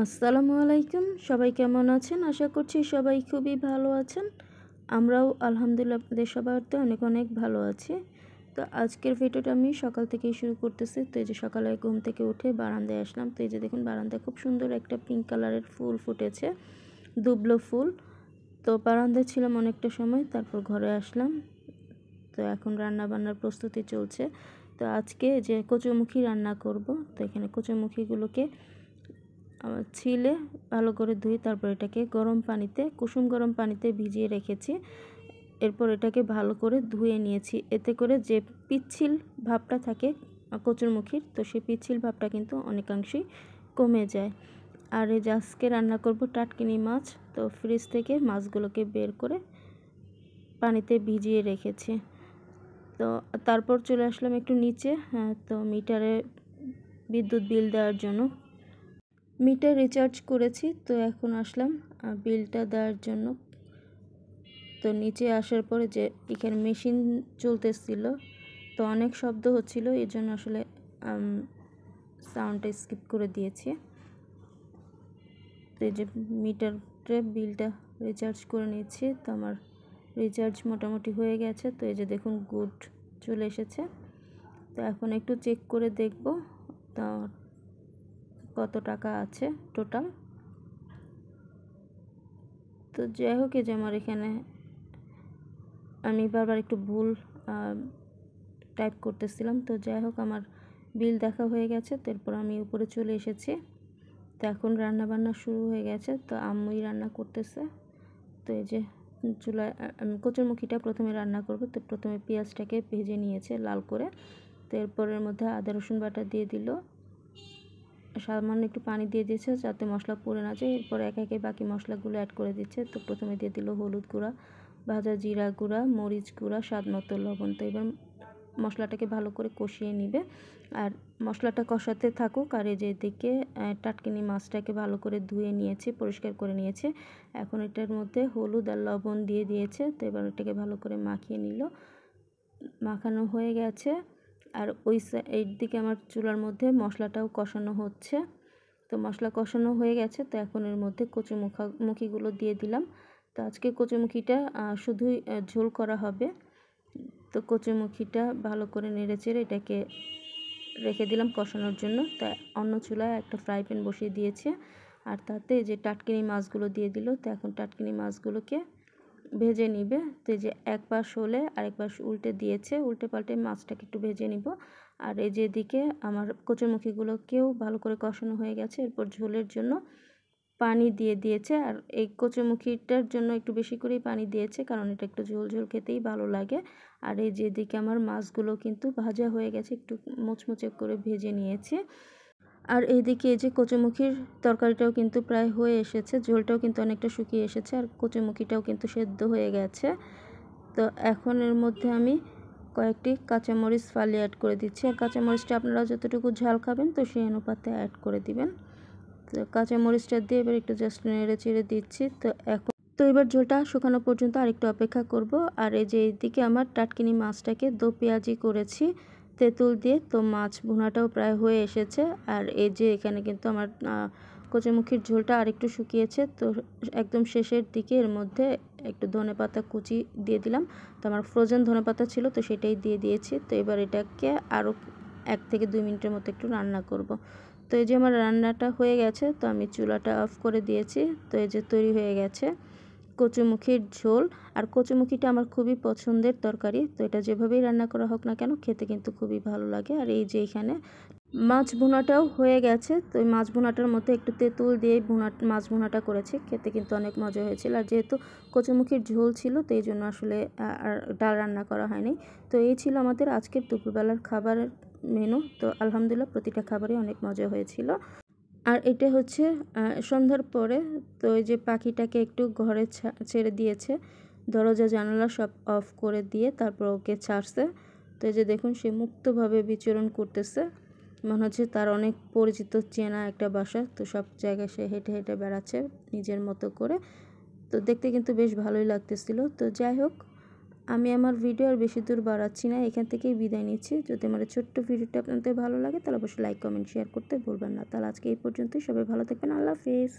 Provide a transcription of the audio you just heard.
আসসালামু আলাইকুম। সবাই কেমন আছেন? আশা করছি সবাই খুবই ভালো আছেন। আমরাও আলহামদুলিল্লাহ আপনাদের সবাইতে অনেক অনেক ভালো আছি। তো আজকের ভিডিওটা আমি সকাল থেকেই শুরু করতেছি। তো এই যে সকালে ঘুম থেকে উঠে বারান্দায় আসলাম। তো এই যে দেখুন বারান্দায় খুব সুন্দর একটা পিঙ্ক কালারের ফুল ফুটেছে, দুবলো ফুল। তো বারান্দায় ছিলাম অনেকটা সময়, তারপর ঘরে আসলাম। তো এখন রান্না বান্নার প্রস্তুতি চলছে। তো আজকে যে কচুরমুখী রান্না করব। তো এখানে কচুরমুখীগুলোকে ছিলে ভালো করে ধুই, তারপর এটাকে গরম পানিতে, কুসুম গরম পানিতে ভিজিয়ে রেখেছি। এরপর এটাকে ভালো করে ধুয়ে নিয়েছি। এতে করে যে পিচ্ছিল ভাবটা থাকে কচুরমুখীর, তো সেই পিচ্ছিল ভাবটা কিন্তু অনেকাংশেই কমে যায়। আর এই যে আজকে রান্না করব টাটকিনি মাছ। তো ফ্রিজ থেকে মাছগুলোকে বের করে পানিতে ভিজিয়ে রেখেছি। তো তারপর চলে আসলাম একটু নিচে। তো মিটারে বিদ্যুৎ বিল দেওয়ার জন্য মিটার রিচার্জ করেছি। তো এখন আসলাম বিলটা দেওয়ার জন্য। তো নিচে আসার পরে যে এখানে মেশিন চলতেছিল, তো অনেক শব্দ হচ্ছিল, এই জন্য আসলে সাউন্ডটা স্কিপ করে দিয়েছি। তো এই যে মিটারে বিলটা রিচার্জ করে নিচ্ছি। তো আমার রিচার্জ মোটামুটি হয়ে গেছে। তো এই যে দেখুন গুড চলে এসেছে। তো এখন একটু চেক করে দেখব তো কত টাকা আছে টোটাল। তো যাই হোক, এই যে আমার এখানে আমি বারবার একটু ভুল টাইপ করতেছিলাম। তো যাই হোক, আমার বিল দেখা হয়ে গেছে। তারপর আমি উপরে চলে এসেছি। তো এখন রান্না বান্না শুরু হয়ে গেছে। তো আম্মুই রান্না করতেছে। তো এই যে চুলায় আমি কচুরমুখীটা প্রথমে রান্না করব। তো প্রথমে পেঁয়াজটাকে ভেজে নিয়েছে লাল করে। তো এরপরের মধ্যে আদা রসুন বাটা দিয়ে দিল, সামান্য একটু পানি দিয়ে দিয়েছে যাতে মশলা পুড়ে না যায়। এরপর একে একে বাকি মশলাগুলো অ্যাড করে দিচ্ছে। তো প্রথমে দিয়ে দিল হলুদ গুঁড়া, ভাজা জিরা গুঁড়া, মরিচ গুঁড়া, স্বাদ মতো লবণ। তো এবার মশলাটাকে ভালো করে কষিয়ে নিবে। আর মশলাটা কষাতে থাকুক। আর এই যে এদিকে টাটকিনি মাছটাকে ভালো করে ধুয়ে নিয়েছে, পরিষ্কার করে নিয়েছে। এখন এটার মধ্যে হলুদ আর লবণ দিয়ে দিয়েছে। তো এবার এটাকে ভালো করে মাখিয়ে নিল। মাখানো হয়ে গেছে। আর এই দিকে আমার চুলার মধ্যে মশলাটাও কষানো হচ্ছে। তো মশলা কষানো হয়ে গেছে। তো এখন এর মধ্যে কচুমুখিগুলো দিয়ে দিলাম। তো আজকে কচুমুখিটা শুধুই ঝোল করা হবে। তো কচুমুখিটা ভালো করে নেড়েচেড়ে এটাকে রেখে দিলাম কষানোর জন্য। তা অন্য চুলায় একটা ফ্রাই প্যান বসিয়ে দিয়েছে। আর তাতে যে টাটকিনি মাছগুলো দিয়ে দিল। তো এখন টাটকিনি মাছগুলোকে ভেজে নিবে। তো এই যে এক পাশ হলে আরেক পাশ উল্টে দিয়েছে, উল্টে পাল্টে মাছটাকে একটু ভেজে নিব। আর এই যে এদিকে আমার কচুরমুখিগুলোকেও ভালো করে কষানো হয়ে গেছে। এরপর ঝোলের জন্য পানি দিয়ে দিয়েছে। আর এই কচুরমুখিটার জন্য একটু বেশি করেই পানি দিয়েছে, কারণ এটা একটু ঝোল ঝোল খেতেই ভালো লাগে। আর এই যে এদিকে আমার মাছগুলো কিন্তু ভাজা হয়ে গেছে, একটু মুচমুচে করে ভেজে নিয়েছে। আর এইদিকে এই যে কচুমুখির তরকারিটাও কিন্তু প্রায় হয়ে এসেছে, ঝোলটাও কিন্তু অনেকটা শুকিয়ে এসেছে, আর কচুমুখিটাও কিন্তু সেদ্ধ হয়ে গেছে। তো এখন এর মধ্যে আমি কয়েকটি কাঁচামরিচ ফালি অ্যাড করে দিচ্ছি। আর কাঁচামরিচটা আপনারা যতটুকু ঝাল খাবেন তো সেই অনুপাতে অ্যাড করে দিবেন। তো কাঁচামরিচটা দিয়ে এবার একটু জাস্ট নেড়ে চেড়ে দিচ্ছি। তো এবার ঝোলটা শুকানো পর্যন্ত আরেকটু অপেক্ষা করব। আর এই যে এইদিকে আমার টাটকিনি মাছটাকে দো পেঁয়াজি করেছি তেঁতুল দিয়ে। তো মাছ ভুনাটাও প্রায় হয়ে এসেছে। আর এই যে এখানে কিন্তু আমার কচুমুখির ঝোলটা আরেকটু শুকিয়েছে। তো একদম শেষের দিকে এর মধ্যে একটু ধনেপাতা কুচি দিয়ে দিলাম। তো আমার ফ্রোজেন ধনেপাতা ছিল, তো সেটাই দিয়ে দিয়েছি। তো এবার এটাকে আরও 1 থেকে 2 মিনিটের মতো একটু রান্না করব। তো এই যে আমার রান্নাটা হয়ে গেছে। তো আমি চুলাটা অফ করে দিয়েছি। তো এই যে তৈরি হয়ে গেছে কচুমুখির ঝোল। আর কচুমুখিটা আমার খুবই পছন্দের তরকারি। তো এটা যেভাবেই রান্না করা হোক না কেন, খেতে কিন্তু খুবই ভালো লাগে। আর এই যে এখানে মাছ ভুনাটাও হয়ে গেছে। তো এই মাছ ভুনাটার মধ্যে একটু তেঁতুল দিয়ে মাছ ভুনাটা করেছি, খেতে কিন্তু অনেক মজা হয়েছিল। আর যেহেতু কচুমুখির ঝোল ছিল, তো এই জন্য আসলে আর ডাল রান্না করা হয়নি। তো এই ছিল আমাদের আজকের দুপুরবেলার খাবারের মেনু। তো আলহামদুলিল্লাহ প্রতিটা খাবারই অনেক মজা হয়েছিল। আর এটা হচ্ছে সন্ধ্যার পরে। তো এই যে পাখিটাকে একটু ঘরে ছেড়ে দিয়েছে, দরজা জানালা সব অফ করে দিয়ে তারপর ওকে ছাড়ছে। তো এই যে দেখুন সে মুক্তভাবে বিচরণ করতেছে, মনে হচ্ছে তার অনেক পরিচিত চেনা একটা বাসা। তো সব জায়গায় সে হেঁটে হেঁটে বেড়াচ্ছে নিজের মতো করে। তো দেখতে কিন্তু বেশ ভালোই লাগতেছিল। তো যাই হোক, আমি আমার ভিডিও আর বেশি দূর বাড়াচ্ছি না, এখান থেকেই বিদায় নিচ্ছি। যদি আমার ছোট্ট ভিডিওটা আপনাদের ভালো লাগে তাহলে অবশ্যই লাইক কমেন্ট শেয়ার করতে ভুলবেন না। তাহলে আজকে এই পর্যন্তই, সবাই ভালো থাকবেন, আল্লাহ হাফেজ।